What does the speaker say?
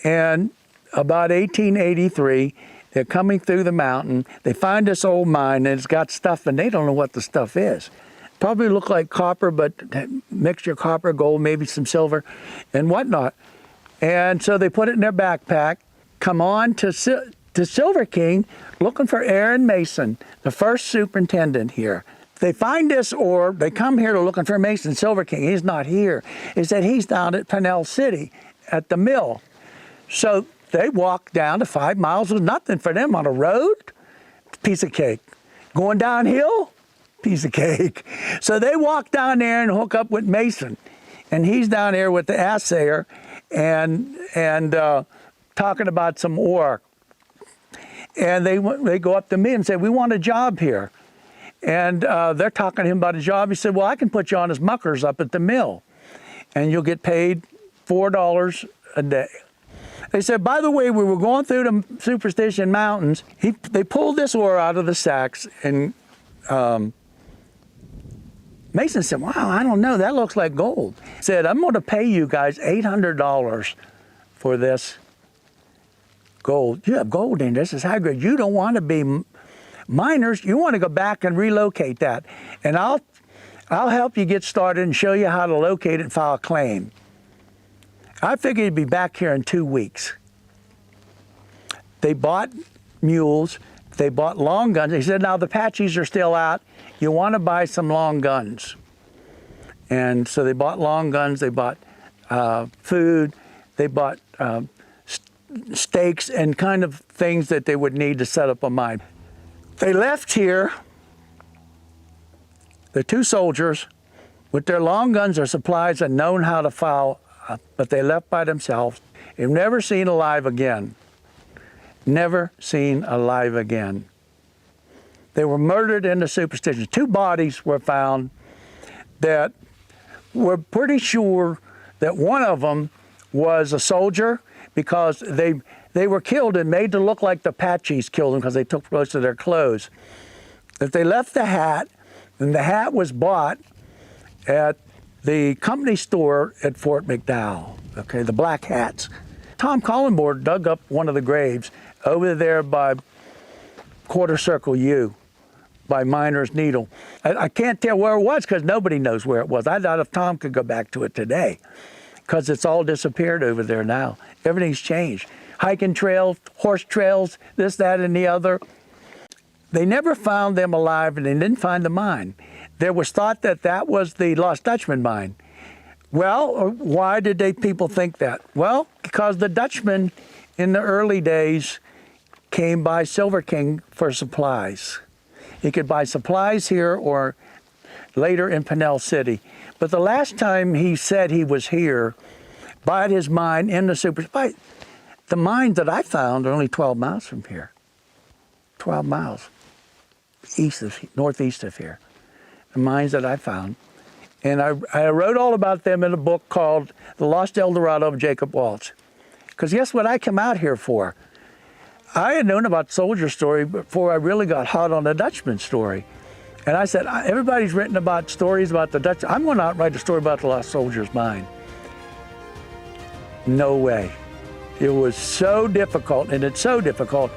And about 1883, they're coming through the mountain. They find this old mine, and it's got stuff, and they don't know what the stuff is. Probably look like copper, but mixture of copper, gold, maybe some silver, and whatnot. And so they put it in their backpack, come on to Silver King, looking for Aaron Mason, the first superintendent here. They find this ore, they come here looking for Mason, Silver King. He's not here. He said he's down at Pinell City at the mill. So they walk down to 5 miles was nothing for them on a road, piece of cake. Going downhill, piece of cake. So they walk down there and hook up with Mason. And he's down there with the assayer and talking about some ore. And they go up to me and say, we want a job here. And they're talking to him about a job. He said, well, I can put you on as muckers up at the mill. And you'll get paid $4 a day. They said, by the way, we were going through the Superstition Mountains. They pulled this ore out of the sacks, and Mason said, wow, I don't know, that looks like gold. He said, I'm going to pay you guys $800 for this gold. You have gold in this, is how good. You don't want to be miners, you want to go back and relocate that. And I'll help you get started and show you how to locate it and file a claim. I figured he'd be back here in 2 weeks. They bought mules, they bought long guns. He said, now the Apaches are still out. You want to buy some long guns. And so they bought long guns, they bought food, they bought stakes and kind of things that they would need to set up a mine. They left here, the 2 soldiers, with their long guns or supplies and known how to file, but they left by themselves. They've never seen alive again. Never seen alive again. They were murdered in the Superstition. 2 bodies were found that we're pretty sure that one of them was a soldier because they were killed and made to look like the Apaches killed them because they took most of their clothes. That they left the hat, and the hat was bought at the company store at Fort McDowell, okay, the black hats. Tom Collenborg dug up one of the graves over there by Quarter Circle U, by Miner's Needle. I can't tell where it was because nobody knows where it was. I doubt if Tom could go back to it today because it's all disappeared over there now. Everything's changed. Hiking trails, horse trails, this, that, and the other. They never found them alive, and they didn't find the mine. There was thought that that was the Lost Dutchman mine. Well, why did people think that? Well, because the Dutchman in the early days came by Silver King for supplies. He could buy supplies here or later in Pinell City. But the last time he said he was here, bought his mine in the the mines that I found are only 12 miles from here. 12 miles northeast of here. The mines that I found. And I wrote all about them in a book called The Lost El Dorado of Jacob Waltz. Because guess what I came out here for? I had known about the soldier story before I really got hot on the Dutchman story. And I said, everybody's written about stories about the Dutch. I'm going to write a story about the Lost Soldier's Mine. No way. It was so difficult, and it's so difficult